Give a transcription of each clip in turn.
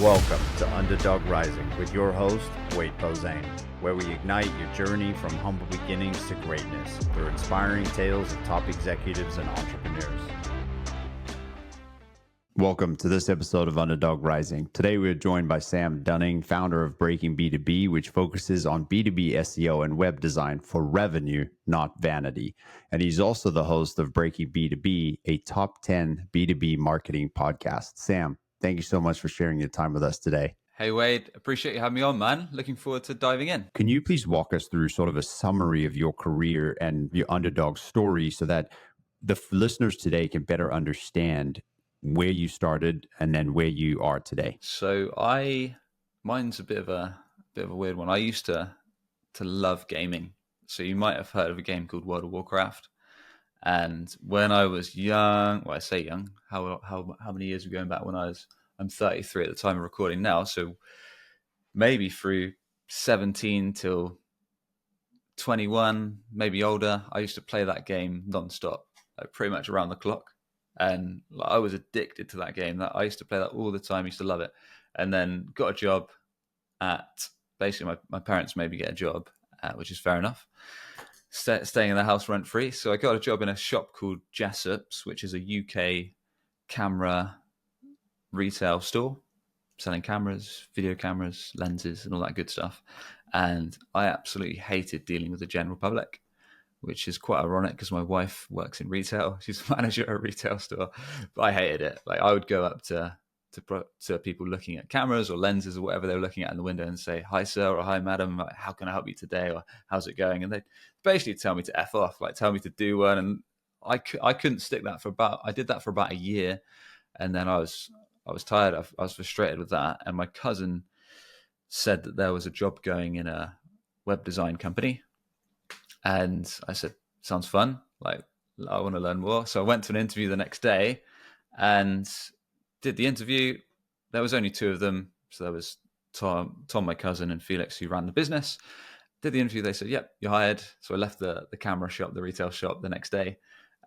Welcome to Underdog Rising with your host, Wade Bozane, where we ignite your journey from humble beginnings to greatness through inspiring tales of top executives and entrepreneurs. Welcome to this episode of Underdog Rising. Today we are joined by Sam Dunning, founder of Breaking B2B, which focuses on B2B SEO and web design for revenue, not vanity. And he's also the host of Breaking B2B, a top 10 B2B marketing podcast. Sam, thank you so much for sharing your time with us today. Hey, Wade, appreciate you having me on, man. Looking forward to diving in. Can you please walk us through sort of a summary of your career and your underdog story so that the listeners today can better understand where you started and then where you are today? So mine's a bit of a weird one. I used to love gaming. So you might have heard of a game called World of Warcraft. And when I was young, well, I say young, how many years are we going back when I'm 33 at the time of recording now. So maybe through 17 till 21, maybe older, I used to play that game nonstop, like pretty much around the clock. And I was addicted to that game. I used to play that all the time, used to love it. And then got a job at, basically my parents made me get a job, which is fair enough. Staying in the house rent free. So I got a job in a shop called Jessop's, which is a UK camera retail store, selling cameras, video cameras, lenses, and all that good stuff. And I absolutely hated dealing with the general public, which is quite ironic because my wife works in retail. She's a manager at a retail store, but I hated it. Like I would go up to people looking at cameras or lenses or whatever they were looking at in the window and say, "Hi, sir," or "Hi, madam. How can I help you today?" Or "How's it going?" And they basically tell me to F off, like tell me to do one. And I couldn't stick that I did that for about a year. And then I was tired. I was frustrated with that. And my cousin said that there was a job going in a web design company. And I said, "Sounds fun. Like, I want to learn more." So I went to an interview the next day and did the interview. There was only two of them. So there was Tom, my cousin, and Felix, who ran the business. Did the interview. They said, "Yep, you're hired." So I left the camera shop, the retail shop, the next day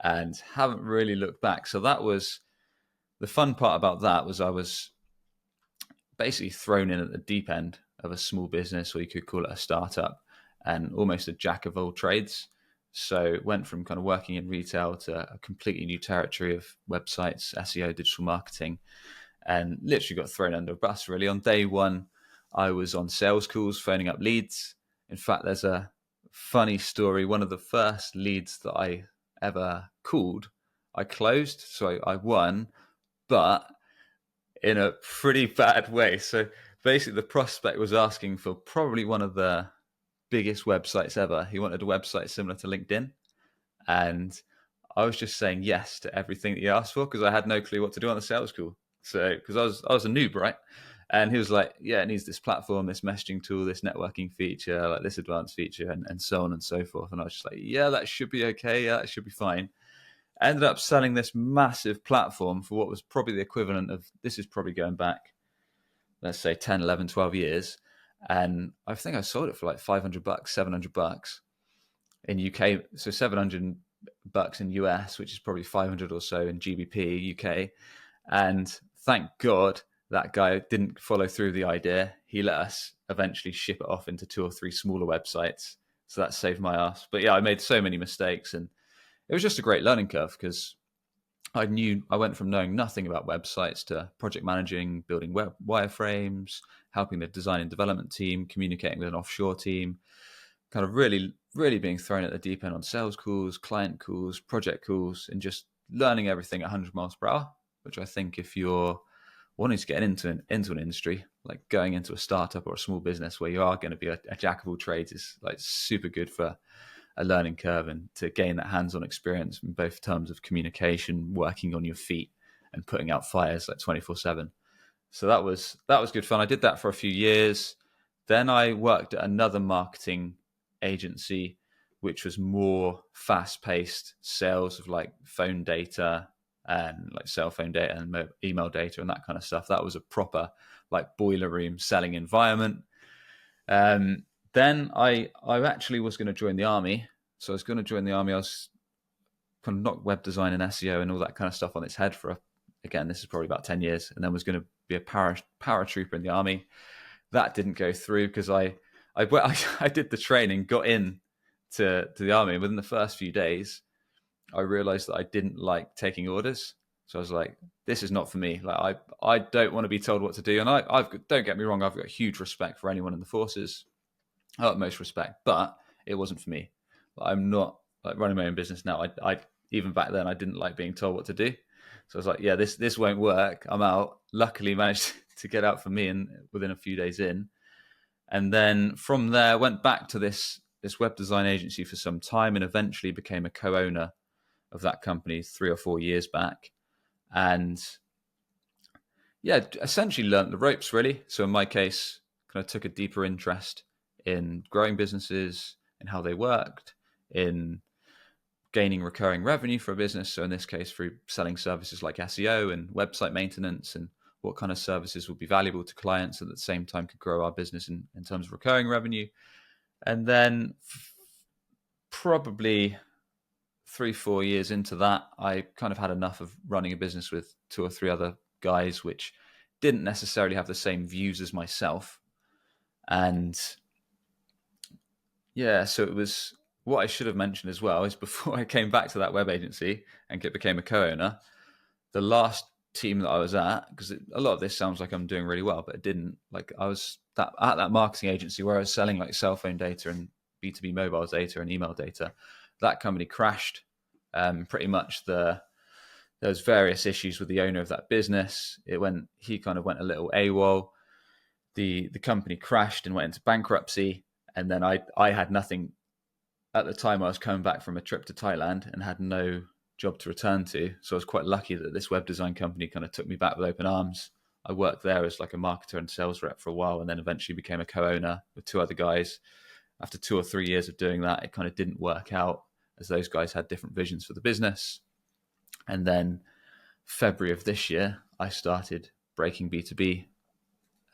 and haven't really looked back. So that was the fun part about that. Was I was basically thrown in at the deep end of a small business, or you could call it a startup, and almost a jack of all trades. So went from kind of working in retail to a completely new territory of websites, SEO, digital marketing, and literally got thrown under a bus really. On day one, I was on sales calls, phoning up leads. In fact, there's a funny story. One of the first leads that I ever called, I closed. So I won, but in a pretty bad way. So basically the prospect was asking for probably one of the biggest websites ever. He wanted a website similar to LinkedIn. And I was just saying yes to everything that he asked for because I had no clue what to do on the sales call. So, because I was a noob, right? And he was like, "Yeah, it needs this platform, this messaging tool, this networking feature, like this advanced feature, and so on and so forth." And I was just like, "Yeah, that should be okay. Yeah, that should be fine." I ended up selling this massive platform for what was probably the equivalent of, this is probably going back, let's say 10, 11, 12 years. And I think I sold it for like $500, $700 in UK. So $700 in US, which is probably 500 or so in GBP UK. And thank God that guy didn't follow through the idea. He let us eventually ship it off into 2 or 3 smaller websites. So that saved my ass. But yeah, I made so many mistakes, and it was just a great learning curve because I went from knowing nothing about websites to project managing, building web wireframes, helping the design and development team, communicating with an offshore team, kind of really, really being thrown at the deep end on sales calls, client calls, project calls, and just learning everything at 100 miles per hour, which I think if you're wanting to get into an industry, like going into a startup or a small business where you are going to be a jack of all trades, is like super good for a learning curve and to gain that hands-on experience in both terms of communication, working on your feet, and putting out fires like 24/7. So that was good fun. I did that for a few years. Then I worked at another marketing agency, which was more fast-paced sales of like phone data and like cell phone data and email data and that kind of stuff. That was a proper like boiler room selling environment. Then I actually was going to join the army. So I was going to join the army. I was kind of knocked web design and SEO and all that kind of stuff on its head for, again, this is probably about 10 years, and then was going to be a paratrooper in the army. That didn't go through because I did the training, got in to the army. Within the first few days, I realized that I didn't like taking orders. So I was like, this is not for me. Like I don't want to be told what to do. And don't get me wrong, I've got huge respect for anyone in the forces, utmost respect, but it wasn't for me. I'm not like running my own business now. I even back then I didn't like being told what to do. So I was like, yeah, this won't work. I'm out. Luckily managed to get out for me and within a few days in. And then from there went back to this web design agency for some time and eventually became a co-owner of that company 3 or 4 years back. And yeah, essentially learned the ropes really. So in my case, kind of took a deeper interest in growing businesses, in how they worked, in gaining recurring revenue for a business. So in this case, through selling services like SEO and website maintenance, and what kind of services would be valuable to clients and at the same time could grow our business in terms of recurring revenue. And then probably 3-4 years into that, I kind of had enough of running a business with 2 or 3 other guys, which didn't necessarily have the same views as myself. And yeah, so it was what I should have mentioned as well is before I came back to that web agency and became a co-owner, the last team that I was at, because a lot of this sounds like I'm doing really well, but it didn't. Like I was at that marketing agency where I was selling like cell phone data and B2B mobile data and email data. That company crashed. Pretty much there was various issues with the owner of that business. He kind of went a little AWOL. The company crashed and went into bankruptcy. And then I had nothing at the time. I was coming back from a trip to Thailand and had no job to return to. So I was quite lucky that this web design company kind of took me back with open arms. I worked there as like a marketer and sales rep for a while, and then eventually became a co-owner with 2 other guys. After 2 or 3 years of doing that, it kind of didn't work out as those guys had different visions for the business. And then February of this year, I started Breaking B2B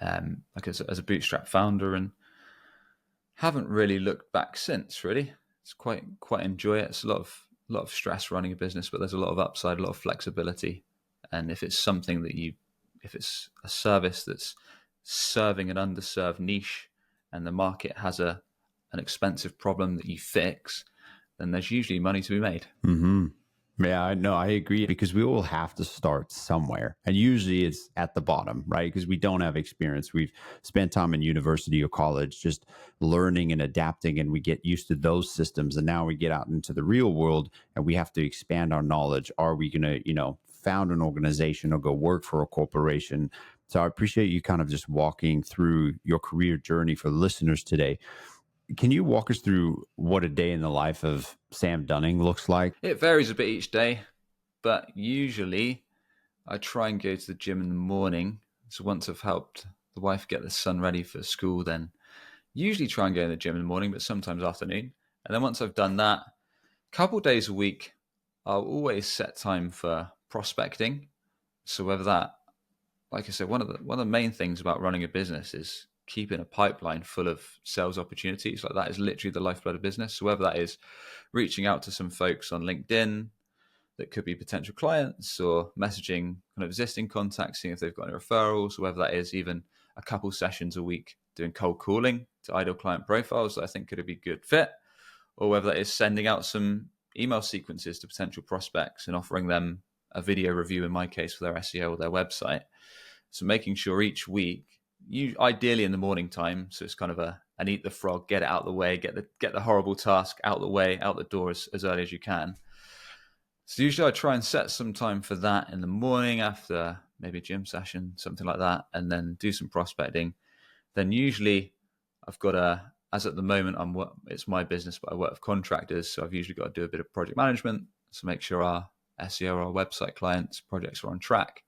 like as a bootstrap founder, and haven't really looked back since. Really, it's quite enjoy it. It's a lot of stress running a business, but there's a lot of upside, a lot of flexibility. And if it's something that if it's a service that's serving an underserved niche, and the market has an expensive problem that you fix, then there's usually money to be made. Mm-hmm. Yeah, no, I agree, because we all have to start somewhere. And usually it's at the bottom, right? Because we don't have experience. We've spent time in university or college just learning and adapting, and we get used to those systems. And now we get out into the real world and we have to expand our knowledge. Are we going to, found an organization or go work for a corporation? So I appreciate you kind of just walking through your career journey for listeners today. Can you walk us through what a day in the life of Sam Dunning looks like? It varies a bit each day, but usually I try and go to the gym in the morning. So once I've helped the wife get the son ready for school, then usually try and go in the gym in the morning, but sometimes afternoon. And then once I've done that, a couple days a week, I'll always set time for prospecting. So whether that, like I said, one of the main things about running a business is keeping a pipeline full of sales opportunities. Like that is literally the lifeblood of business. So whether that is reaching out to some folks on LinkedIn that could be potential clients, or messaging kind of existing contacts, seeing if they've got any referrals, or whether that is even a couple sessions a week doing cold calling to ideal client profiles that I think could be a good fit, or whether that is sending out some email sequences to potential prospects and offering them a video review, in my case, for their SEO or their website. So making sure each week, ideally in the morning time, so it's kind of an eat the frog, get it out of the way, get the horrible task out the way, out the door as early as you can. So usually I try and set some time for that in the morning after maybe a gym session, something like that, and then do some prospecting. Then usually I've got as at the moment, it's my business, but I work with contractors. So I've usually got to do a bit of project management to make sure our SEO, our website clients' projects are on track.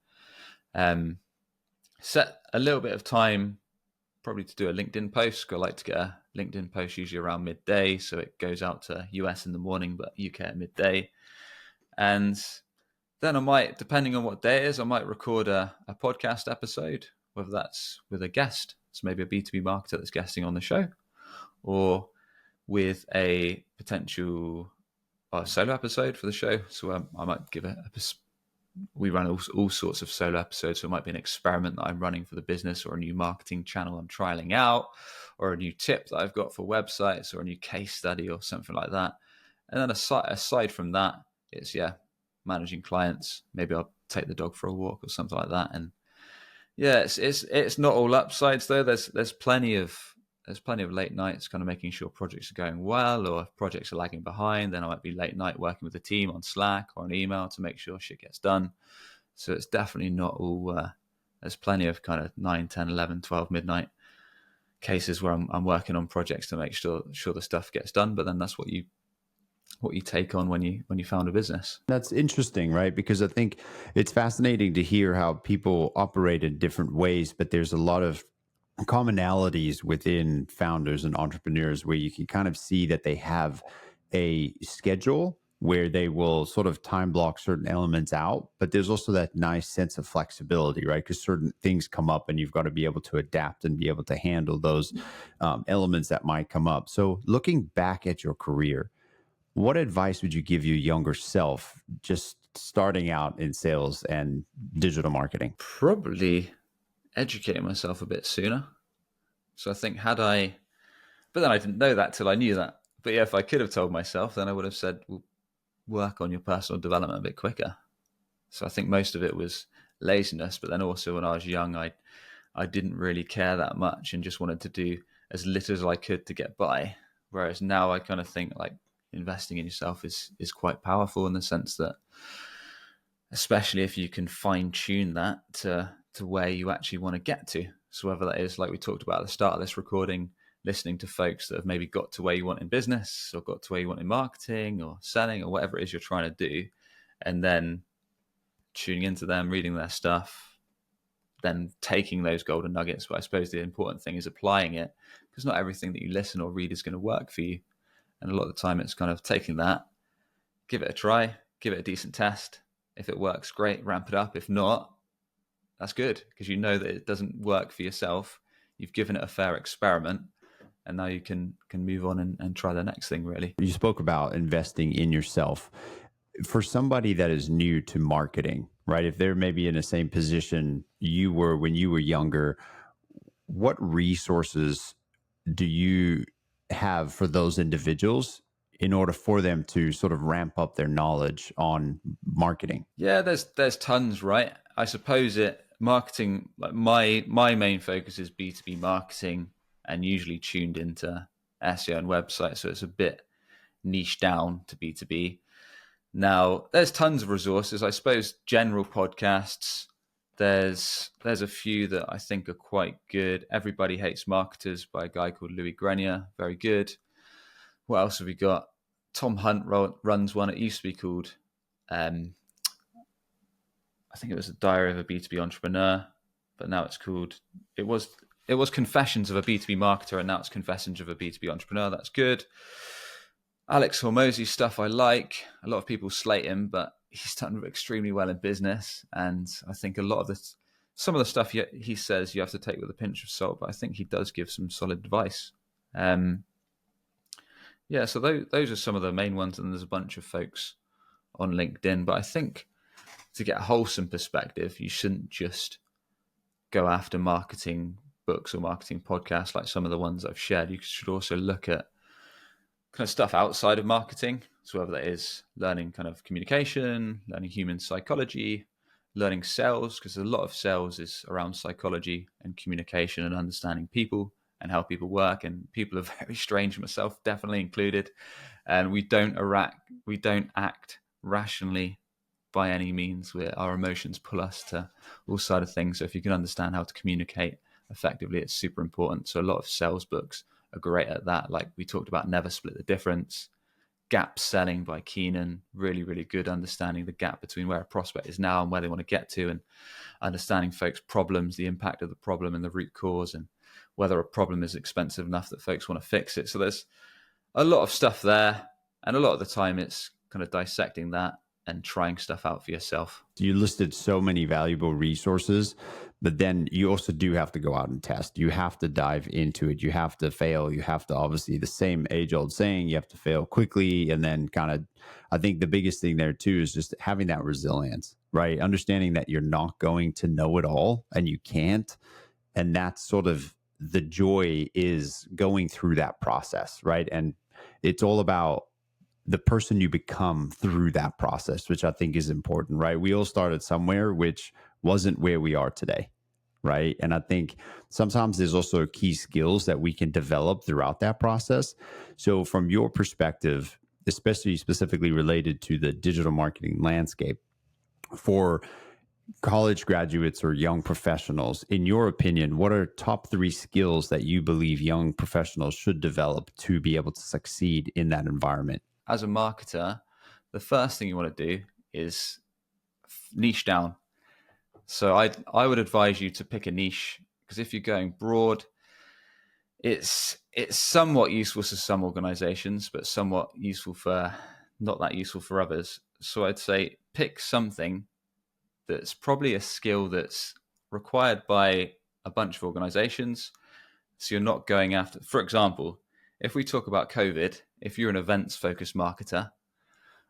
Set a little bit of time probably to do a LinkedIn post. I like to get a LinkedIn post usually around midday. So it goes out to US in the morning, but UK at midday. And then I might, depending on what day it is, I might record a podcast episode, whether that's with a guest, so maybe a B2B marketer that's guesting on the show, or with a potential solo episode for the show. So I might give a we run all sorts of solo episodes. So it might be an experiment that I'm running for the business, or a new marketing channel I'm trialing out, or a new tip that I've got for websites, or a new case study or something like that. And then aside from that, it's managing clients. Maybe I'll take the dog for a walk or something like that. And yeah, it's not all upsides though. There's plenty of late nights kind of making sure projects are going well, or if projects are lagging behind, then I might be late night working with the team on Slack or an email to make sure shit gets done. So it's definitely not all, there's plenty of kind of 9, 10, 11, 12 midnight cases where I'm working on projects to make sure the stuff gets done. But then that's what you take on when you found a business. That's interesting, right? Because I think it's fascinating to hear how people operate in different ways, but there's a lot of commonalities within founders and entrepreneurs where you can kind of see that they have a schedule where they will sort of time block certain elements out, but there's also that nice sense of flexibility, right? Because certain things come up and you've got to be able to adapt and be able to handle those elements that might come up. So looking back at your career, what advice would you give your younger self just starting out in sales and digital marketing? Probably educating myself a bit sooner. So I think but then I didn't know that till I knew that. But yeah, if I could have told myself, then I would have said, well, work on your personal development a bit quicker. So I think most of it was laziness, but then also when I was young, I didn't really care that much and just wanted to do as little as I could to get by. Whereas now I kind of think like investing in yourself is quite powerful in the sense that, especially if you can fine tune that to where you actually want to get to. So whether that is, like we talked about at the start of this recording, listening to folks that have maybe got to where you want in business, or got to where you want in marketing or selling, or whatever it is you're trying to do, and then tuning into them, reading their stuff, then taking those golden nuggets. But I suppose the important thing is applying it, because not everything that you listen or read is going to work for you. And a lot of the time it's kind of taking that, give it a try, give it a decent test. If it works, great, ramp it up. If not, that's good, because you know that it doesn't work for yourself. You've given it a fair experiment, and now you can move on and try the next thing, really. You spoke about investing in yourself. For somebody that is new to marketing, right? If they're maybe in the same position you were when you were younger, what resources do you have for those individuals in order for them to sort of ramp up their knowledge on marketing? Yeah, there's tons, right? I suppose marketing, like my main focus is B2B marketing, and usually tuned into SEO and websites, so it's a bit niche down to B2B. Now, there's tons of resources. I suppose general podcasts, there's a few that I think are quite good. Everybody Hates Marketers by a guy called Louis Grenier, very good. What else have we got? Tom Hunt runs one. It used to be called, I think it was the Diary of a B2B Entrepreneur, but now it's called, it was Confessions of a B2B Marketer, and now it's Confessions of a B2B Entrepreneur. That's good. Alex Hormozy's stuff I like. A lot of people slate him, but he's done extremely well in business. And I think some of the stuff he says you have to take with a pinch of salt, but I think he does give some solid advice. So those are some of the main ones. And there's a bunch of folks on LinkedIn. But I think to get a wholesome perspective, you shouldn't just go after marketing books or marketing podcasts like some of the ones I've shared. You should also look at kind of stuff outside of marketing. So whether that is learning kind of communication, learning human psychology, learning sales, because a lot of sales is around psychology and communication and understanding people and how people work. And people are very strange, myself definitely included. And we don't act rationally by any means, where our emotions pull us to all sides of things. So if you can understand how to communicate effectively, it's super important. So a lot of sales books are great at that. Like we talked about Never Split the Difference, Gap Selling by Keenan, really, really good, understanding the gap between where a prospect is now and where they want to get to, and understanding folks' problems, the impact of the problem and the root cause, and whether a problem is expensive enough that folks want to fix it. So there's a lot of stuff there, and a lot of the time it's kind of dissecting that and trying stuff out for yourself. You listed so many valuable resources, but then you also do have to go out and test. You have to dive into it. You have to fail. You have to, obviously, the same age-old saying, you have to fail quickly. And then kind of, I think the biggest thing there too is just having that resilience. right? Understanding that you're not going to know it all and you can't. And that's sort of the joy is going through that process, right? And it's all about the person you become through that process, which I think is important, right? We all started somewhere, which wasn't where we are today, right? And I think sometimes there's also key skills that we can develop throughout that process. So, from your perspective, especially specifically related to the digital marketing landscape, for college graduates or young professionals, in your opinion, what are top three skills that you believe young professionals should develop to be able to succeed in that environment? As a marketer, the first thing you want to do is niche down. So I would advise you to pick a niche, because if you're going broad, it's somewhat useful for some organizations, but somewhat useful for not that useful for others. So I'd say pick something that's probably a skill that's required by a bunch of organizations. So you're not going after, for example, if we talk about COVID, if you're an events focused marketer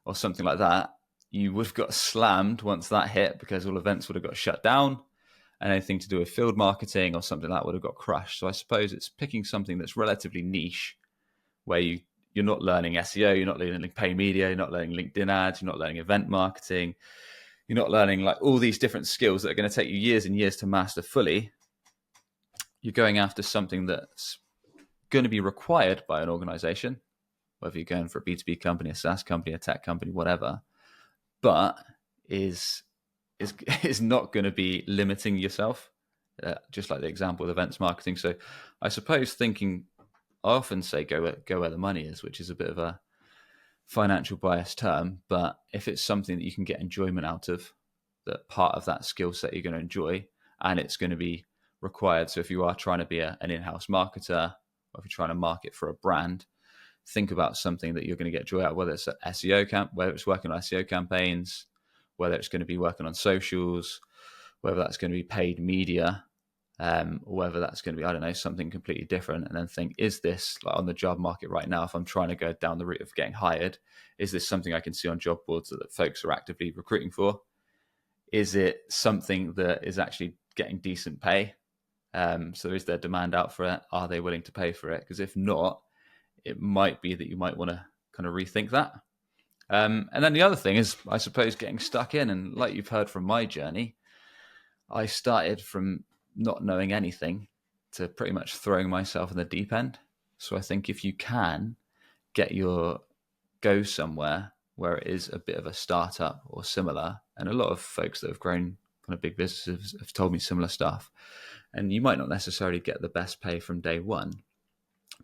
or something like that, you would have got slammed once that hit, because all events would have got shut down, and anything to do with field marketing or something like that would have got crushed. So I suppose it's picking something that's relatively niche, where you're not learning SEO, you're not learning pay media, you're not learning LinkedIn ads, you're not learning event marketing, you're not learning like all these different skills that are going to take you years and years to master fully. You're going after something that's going to be required by an organization, whether you're going for a B2B company, a SaaS company, a tech company, whatever, but is not going to be limiting yourself, just like the example of events marketing. So I suppose I often say go where the money is, which is a bit of a financial bias term, but if it's something that you can get enjoyment out of, that part of that skill set you're going to enjoy, and it's going to be required. So if you are trying to be an in-house marketer, or if you're trying to market for a brand, think about something that you're going to get joy out of, whether it's whether it's working on SEO campaigns, whether it's going to be working on socials, whether that's going to be paid media, or whether that's going to be, I don't know, something completely different. And then think, is this, like on the job market right now, if I'm trying to go down the route of getting hired, is this something I can see on job boards that folks are actively recruiting for? Is it something that is actually getting decent pay? So is there demand out for it? Are they willing to pay for it? Because if not, it might be that you might want to kind of rethink that. And then the other thing is, I suppose, getting stuck in. And like you've heard from my journey, I started from not knowing anything to pretty much throwing myself in the deep end. So I think if you can go somewhere where it is a bit of a startup or similar, and a lot of folks that have grown kind of big businesses have told me similar stuff, and you might not necessarily get the best pay from day one,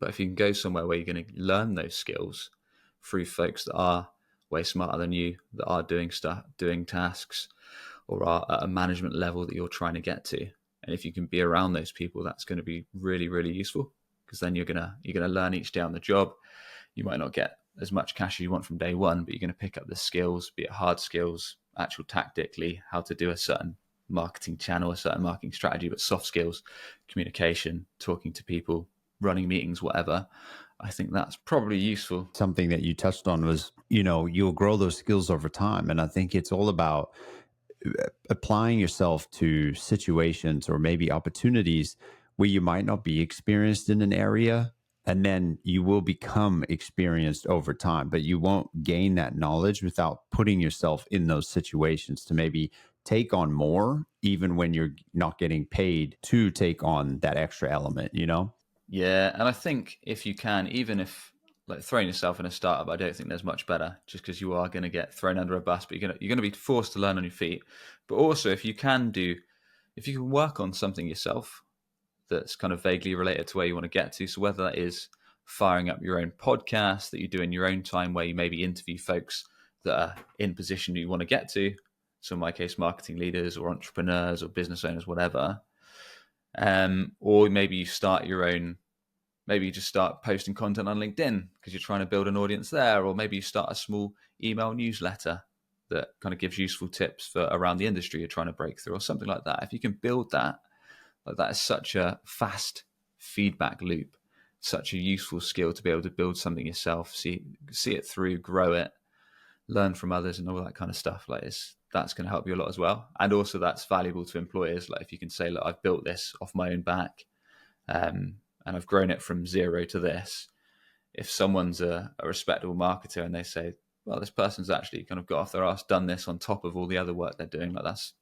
but if you can go somewhere where you're going to learn those skills through folks that are way smarter than you, that are doing tasks, or are at a management level that you're trying to get to, and if you can be around those people, that's going to be really, really useful, because then you're gonna learn each day on the job. You might not get as much cash as you want from day one, but you're going to pick up the skills, be it hard skills, actual tactically, how to do a certain marketing channel, a certain marketing strategy, but soft skills, communication, talking to people, running meetings, whatever. I think that's probably useful. Something that you touched on was, you'll grow those skills over time. And I think it's all about applying yourself to situations or maybe opportunities where you might not be experienced in an area, and then you will become experienced over time, but you won't gain that knowledge without putting yourself in those situations to maybe take on more, even when you're not getting paid to take on that extra element. Yeah, and I think if you can, even if like throwing yourself in a startup, I don't think there's much better, just because you are going to get thrown under a bus, but you're going to be forced to learn on your feet. But also, if you can work on something yourself that's kind of vaguely related to where you want to get to. So whether that is firing up your own podcast that you do in your own time, where you maybe interview folks that are in position you want to get to. So in my case, marketing leaders or entrepreneurs or business owners, whatever. Or maybe you start your own, maybe you just start posting content on LinkedIn because you're trying to build an audience there. Or maybe you start a small email newsletter that kind of gives useful tips for around the industry you're trying to break through, or something like that. If you can build that, like, that is such a fast feedback loop, such a useful skill to be able to build something yourself, see it through, grow it, learn from others, and all that kind of stuff. Like, that's going to help you a lot as well. And also that's valuable to employers. Like if you can say, look, I've built this off my own back, and I've grown it from zero to this. If someone's a respectable marketer and they say, well, this person's actually kind of got off their ass, done this on top of all the other work they're doing, like that's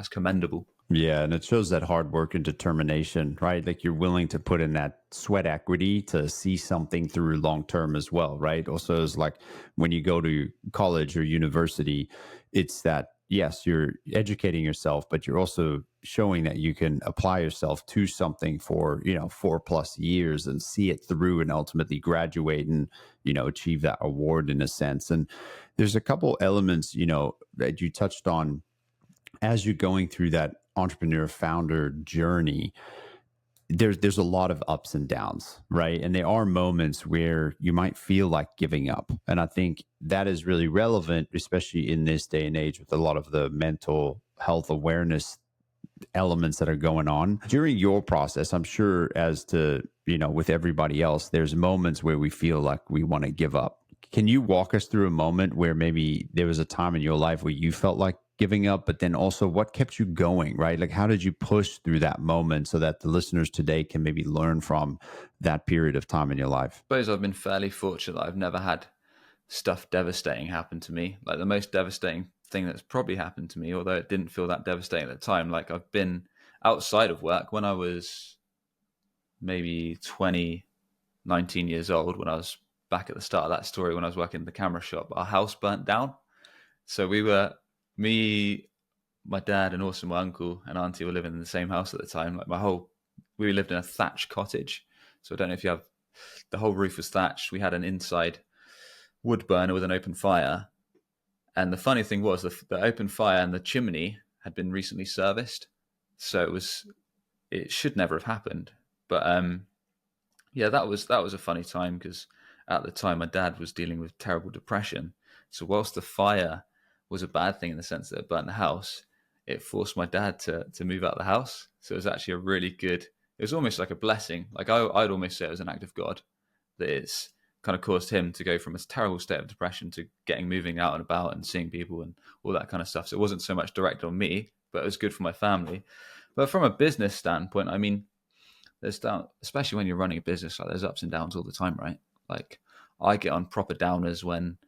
commendable. Yeah, and it shows that hard work and determination, right? Like you're willing to put in that sweat equity to see something through long term as well, right? Also, it's like when you go to college or university, it's that yes, you're educating yourself, but you're also showing that you can apply yourself to something for 4+ years and see it through and ultimately graduate and achieve that award in a sense. And there's a couple elements that you touched on as you're going through that entrepreneur founder journey. There's a lot of ups and downs, right? And there are moments where you might feel like giving up, and I think that is really relevant, especially in this day and age with a lot of the mental health awareness elements that are going on during your process. I'm sure, as to with everybody else, there's moments where we feel like we want to give up. Can you walk us through a moment where maybe there was a time in your life where you felt like giving up, but then also what kept you going, right? Like, how did you push through that moment so that the listeners today can maybe learn from that period of time in your life? I suppose I've been fairly fortunate that I've never had stuff devastating happen to me. Like the most devastating thing that's probably happened to me, although it didn't feel that devastating at the time, like I've been outside of work when I was maybe 20, 19 years old, when I was back at the start of that story, when I was working in the camera shop, our house burnt down. So me, my dad, and also my uncle and auntie were living in the same house at the time. Like we lived in a thatched cottage. So I don't know if you have, the whole roof was thatched. We had an inside wood burner with an open fire. And the funny thing was the open fire and the chimney had been recently serviced. So it should never have happened. But yeah, that was a funny time because at the time my dad was dealing with terrible depression. So whilst the fire was a bad thing in the sense that it burnt the house, it forced my dad to move out of the house. So it was actually a really good, it was almost like a blessing. Like I'd almost say it was an act of God that it's kind of caused him to go from a terrible state of depression to moving out and about and seeing people and all that kind of stuff. So it wasn't so much directed on me, but it was good for my family. But from a business standpoint, I mean, there's down, especially when you're running a business, like there's ups and downs all the time, right? Like I get on proper downers when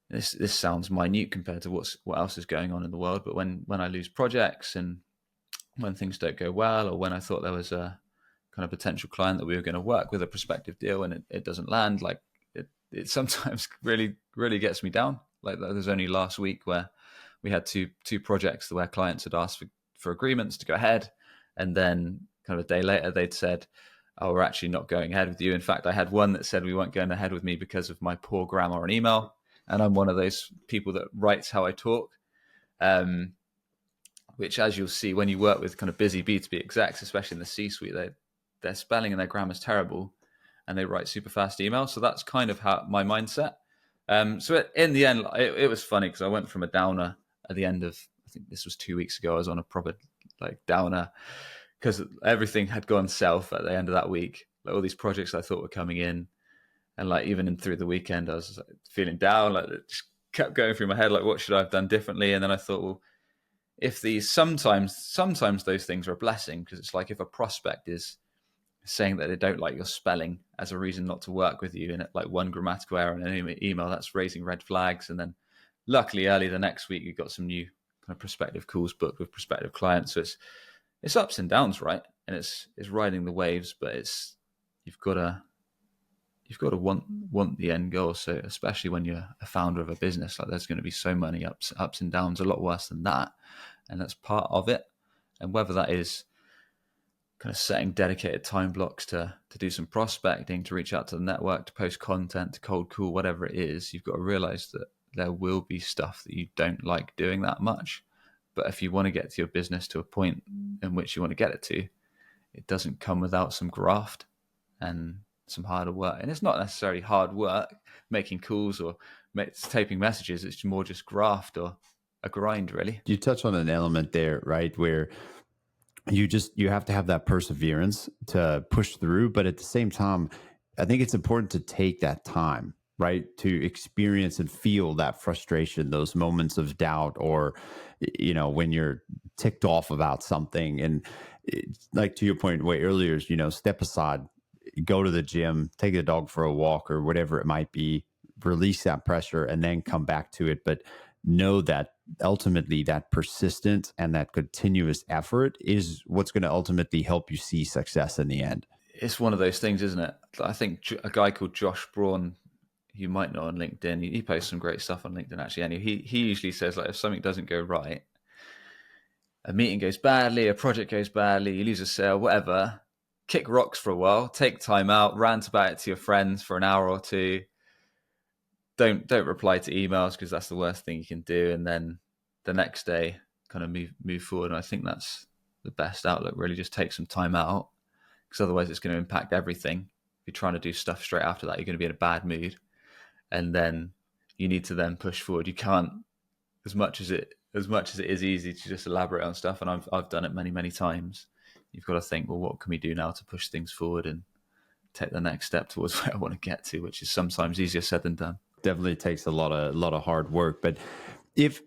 this sounds minute compared to what else is going on in the world, but when I lose projects and when things don't go well, or when I thought there was a kind of potential client that we were going to work with, a prospective deal, and it doesn't land, like it sometimes really, really gets me down. Like there's only last week where we had two projects where clients had asked for agreements to go ahead, and then kind of a day later they'd said, oh, we're actually not going ahead with you. In fact, I had one that said we weren't going ahead with me because of my poor grammar on email. And I'm one of those people that writes how I talk, which, as you'll see, when you work with kind of busy B2B execs, especially in the C-suite, their spelling and their grammar is terrible, and they write super fast emails. So that's kind of how my mindset. So in the end, it was funny because I went from a downer at the end of, I think this was 2 weeks ago. I was on a proper like downer because everything had gone south at the end of that week. Like all these projects I thought were coming in. And like even through the weekend, I was like, feeling down. Like it just kept going through my head. Like, what should I have done differently? And then I thought, well, if these sometimes those things are a blessing, because it's like if a prospect is saying that they don't like your spelling as a reason not to work with you, and like one grammatical error in an email, that's raising red flags. And then luckily, early the next week, we got some new kind of prospective calls booked with prospective clients. So it's ups and downs, right? And it's riding the waves, but you've got to want the end goal. So especially when you're a founder of a business, like there's going to be so many ups and downs, a lot worse than that. And that's part of it. And whether that is kind of setting dedicated time blocks to do some prospecting, to reach out to the network, to post content, to cold call, whatever it is, you've got to realize that there will be stuff that you don't like doing that much. But if you want to get to your business to a point in which you want to get it to, it doesn't come without some graft and some harder work. And it's not necessarily hard work making calls or taping messages. It's more just graft or a grind, really. You touch on an element there, right, where you have to have that perseverance to push through, but at the same time, I think it's important to take that time, right? To experience and feel that frustration, those moments of doubt, or, when you're ticked off about something. And like to your point way earlier, is, step aside, go to the gym, take the dog for a walk or whatever it might be, release that pressure and then come back to it. But know that ultimately that persistence and that continuous effort is what's going to ultimately help you see success in the end. It's one of those things, isn't it? I think a guy called Josh Braun, you might know on LinkedIn, he posts some great stuff on LinkedIn actually. And he usually says, like, if something doesn't go right, a meeting goes badly, a project goes badly, you lose a sale, whatever, kick rocks for a while, take time out, rant about it to your friends for an hour or two. Don't reply to emails because that's the worst thing you can do. And then the next day, kind of move forward. And I think that's the best outlook. Really, just take some time out, because otherwise it's going to impact everything. If you're trying to do stuff straight after that, you're going to be in a bad mood, and then you need to then push forward. You can't, as much as it is easy to just elaborate on stuff, and I've done it many times. You've got to think, well, what can we do now to push things forward and take the next step towards where I want to get to, which is sometimes easier said than done. Definitely takes a lot of hard work. But if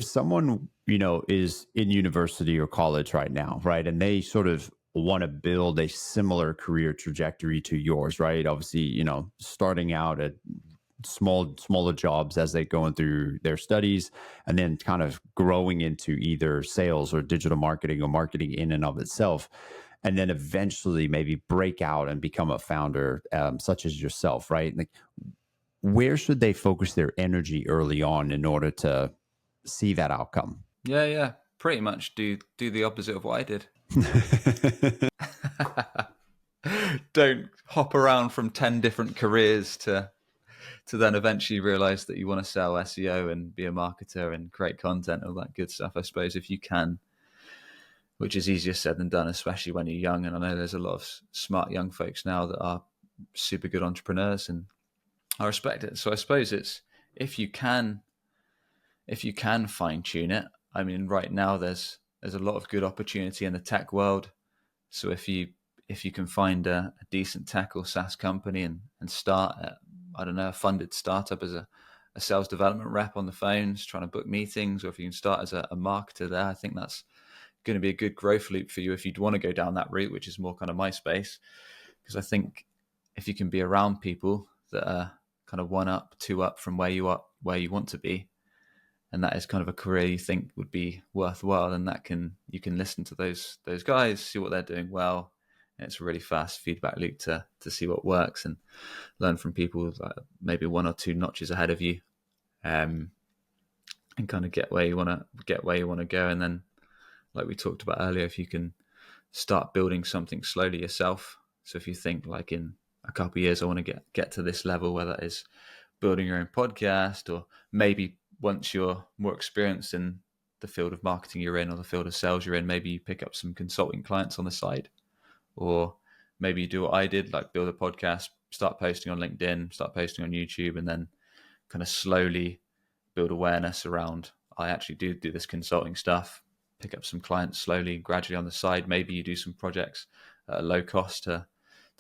someone is in university or college right now, right, and they sort of want to build a similar career trajectory to yours, right, obviously starting out at smaller jobs as they go through their studies, and then kind of growing into either sales or digital marketing or marketing in and of itself, and then eventually maybe break out and become a founder, such as yourself, right? Like, where should they focus their energy early on in order to see that outcome? Yeah. Pretty much do the opposite of what I did. Don't hop around from 10 different careers to then eventually realize that you want to sell SEO and be a marketer and create content, all that good stuff. I suppose if you can, which is easier said than done, especially when you're young. And I know there's a lot of smart young folks now that are super good entrepreneurs, and I respect it. So I suppose it's, if you can fine tune it. I mean, right now there's a lot of good opportunity in the tech world. So if you can find a decent tech or SaaS company and start at, I don't know, a funded startup as a sales development rep on the phones, trying to book meetings, or if you can start as a marketer there, I think that's going to be a good growth loop for you if you'd want to go down that route, which is more kind of my space. Because I think if you can be around people that are kind of 1 up, 2 up from where you want to be, and that is kind of a career you think would be worthwhile, and you can listen to those guys, see what they're doing well, and it's a really fast feedback loop to see what works and learn from people like maybe 1 or 2 notches ahead of you, and kind of get where you want to go. And then, like we talked about earlier, if you can start building something slowly yourself. So if you think, like, in a couple of years, I want to get to this level, where that is building your own podcast, or maybe once you're more experienced in the field of marketing you're in, or the field of sales you're in, maybe you pick up some consulting clients on the side. Or maybe you do what I did, like build a podcast, start posting on LinkedIn, start posting on YouTube, and then kind of slowly build awareness around, I actually do this consulting stuff, pick up some clients slowly, gradually on the side. Maybe you do some projects at a low cost to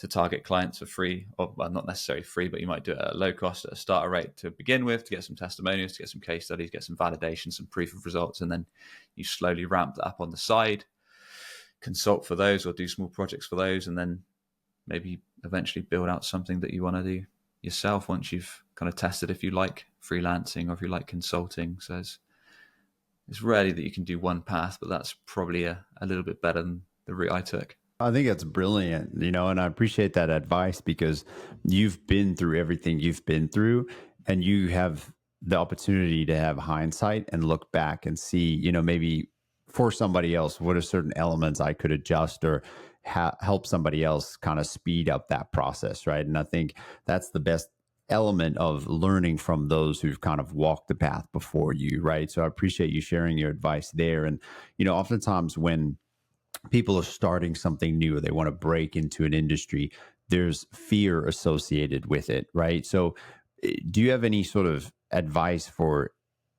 target clients for free, or well, not necessarily free, but you might do it at a low cost at a starter rate to begin with, to get some testimonials, to get some case studies, get some validation, some proof of results, and then you slowly ramp that up on the side, consult for those or do small projects for those, and then maybe eventually build out something that you want to do yourself once you've kind of tested if you like freelancing or if you like consulting. So it's rarely that you can do one path, but that's probably a little bit better than the route I took. I think it's brilliant, and I appreciate that advice, because you've been through everything you've been through, and you have the opportunity to have hindsight and look back and see, maybe for somebody else, what are certain elements I could adjust or help somebody else kind of speed up that process, right? And I think that's the best element of learning from those who've kind of walked the path before you, right? So I appreciate you sharing your advice there. And, oftentimes when people are starting something new, or they want to break into an industry, there's fear associated with it, right? So do you have any sort of advice for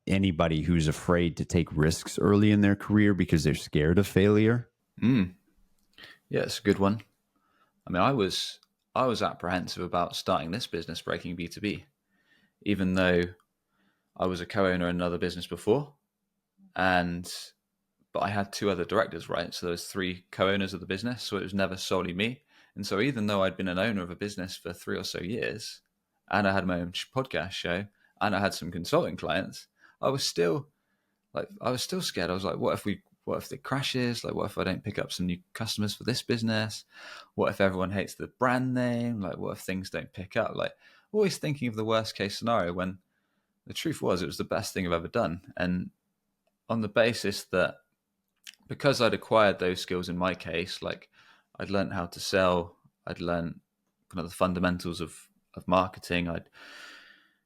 anybody who's afraid to take risks early in their career because they're scared of failure? Yeah, it's a good one. I mean, I was apprehensive about starting this business, Breaking B2B. even though I was a co-owner in another business before, but I had two other directors, right? So there was three co-owners of the business, so it was never solely me. And so even though I'd been an owner of a business for 3 or so years, and I had my own podcast show, and I had some consulting clients, I was still scared. I was like, what if it crashes? Like, what if I don't pick up some new customers for this business? What if everyone hates the brand name? Like, what if things don't pick up? Like, always thinking of the worst case scenario, when the truth was it was the best thing I've ever done. And on the basis that, because I'd acquired those skills in my case, like I'd learned how to sell, I'd learned kind of the fundamentals of marketing. I'd,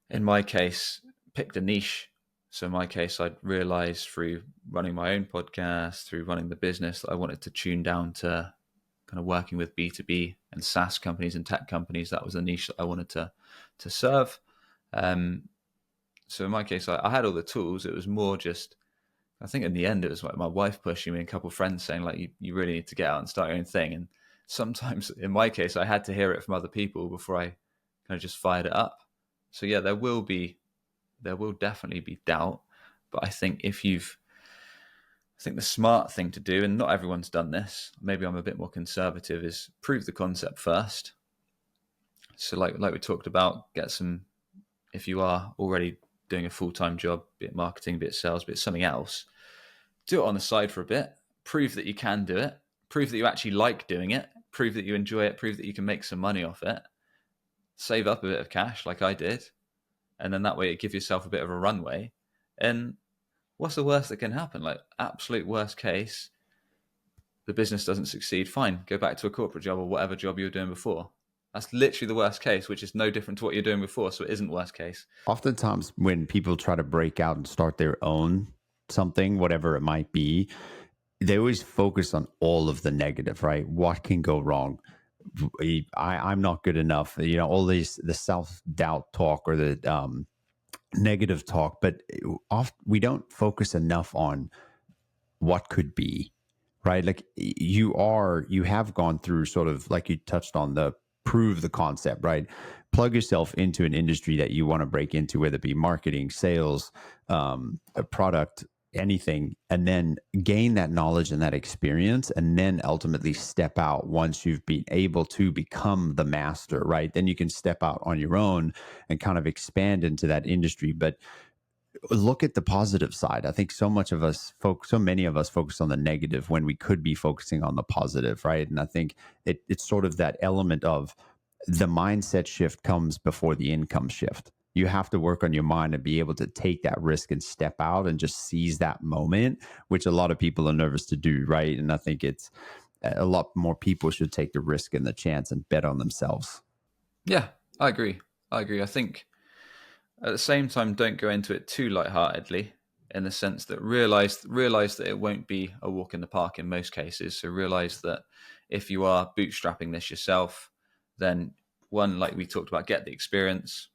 in my case, picked a niche. So in my case, I'd realized through running my own podcast, through running the business, that I wanted to tune down to kind of working with B2B and SaaS companies and tech companies. That was the niche that I wanted to serve. So in my case, I had all the tools. It was more just, I think in the end, it was like my wife pushing me and a couple of friends saying, like, you really need to get out and start your own thing. And sometimes in my case, I had to hear it from other people before I kind of just fired it up. So yeah, there will definitely be doubt. But I think the smart thing to do, and not everyone's done this, maybe I'm a bit more conservative, is prove the concept first. So like we talked about, if you are already doing a full-time job, be it marketing, be it sales, be it something else, do it on the side for a bit, prove that you can do it, prove that you actually like doing it, prove that you enjoy it, prove that you can make some money off it, save up a bit of cash like I did, and then that way it gives yourself a bit of a runway. And what's the worst that can happen? Like, absolute worst case, the business doesn't succeed, fine, go back to a corporate job or whatever job you were doing before. That's literally the worst case, which is no different to what you're doing before, so it isn't worst case. Oftentimes when people try to break out and start their own something, whatever it might be, they always focus on all of the negative, right? What can go wrong? I'm not good enough. All the self-doubt talk or the negative talk, but we don't focus enough on what could be, right? Like you have gone through sort of, like you touched on, the prove the concept, right? Plug yourself into an industry that you want to break into, whether it be marketing, sales, a product, anything, and then gain that knowledge and that experience, and then ultimately step out. Once you've been able to become the master, right, then you can step out on your own and kind of expand into that industry. But look at the positive side. I think so many of us focus on the negative when we could be focusing on the positive, right? And I think it's sort of that element of the mindset shift comes before the income shift. You have to work on your mind and be able to take that risk and step out and just seize that moment, which a lot of people are nervous to do, right? And I think it's a lot more people should take the risk and the chance and bet on themselves. Yeah, I agree. I think at the same time, don't go into it too lightheartedly, in the sense that realize that it won't be a walk in the park in most cases. So realize that if you are bootstrapping this yourself, then one, like we talked about, get the experience,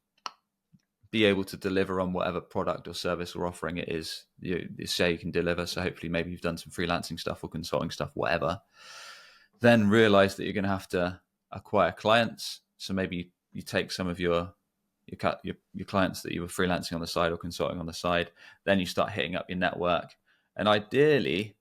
be able to deliver on whatever product or service or offering it is you say you can deliver. So hopefully maybe you've done some freelancing stuff or consulting stuff, whatever. Then realize that you're going to have to acquire clients. So maybe you take some of your clients that you were freelancing on the side or consulting on the side, then you start hitting up your network, and ideally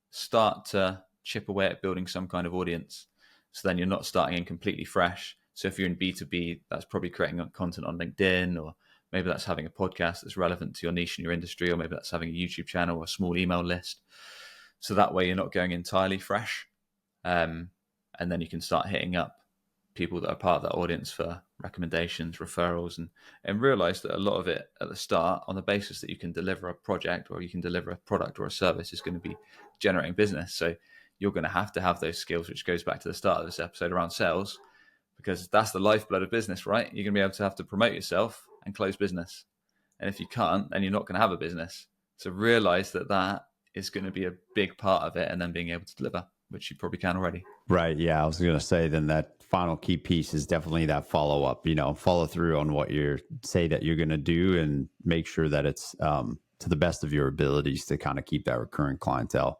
start to chip away at building some kind of audience. So then you're not starting in completely fresh. So if you're in B2B, that's probably creating content on LinkedIn, or maybe that's having a podcast that's relevant to your niche and your industry, or maybe that's having a YouTube channel or a small email list. So that way you're not going entirely fresh. And then you can start hitting up people that are part of that audience for recommendations, referrals, and realize that a lot of it at the start, on the basis that you can deliver a project or you can deliver a product or a service, is going to be generating business. So you're going to have those skills, which goes back to the start of this episode around sales, because that's the lifeblood of business, right? You're going to be able to have to promote yourself and close business. And if you can't, then you're not going to have a business. So realize that is going to be a big part of it, and then being able to deliver, which you probably can already. Right. Yeah. I was going to say then that final key piece is definitely that follow up, follow through on what you say that you're going to do, and make sure that it's to the best of your abilities to kind of keep that recurring clientele.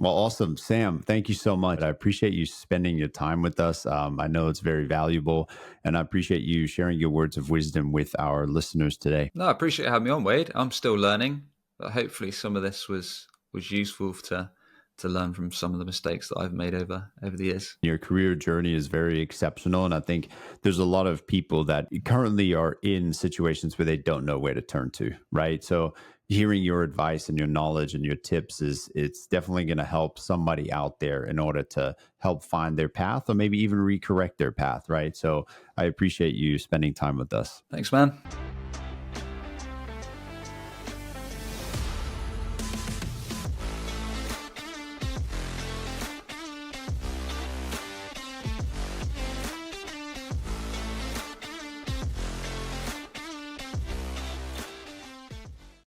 Well, awesome. Sam, thank you so much. I appreciate you spending your time with us. I know it's very valuable, and I appreciate you sharing your words of wisdom with our listeners today. No, I appreciate having me on, Wade. I'm still learning, but hopefully some of this was useful to learn from some of the mistakes that I've made over the years. Your career journey is very exceptional. And I think there's a lot of people that currently are in situations where they don't know where to turn to, right? So hearing your advice and your knowledge and your tips it's definitely going to help somebody out there in order to help find their path or maybe even recorrect their path, right? So I appreciate you spending time with us. Thanks, man.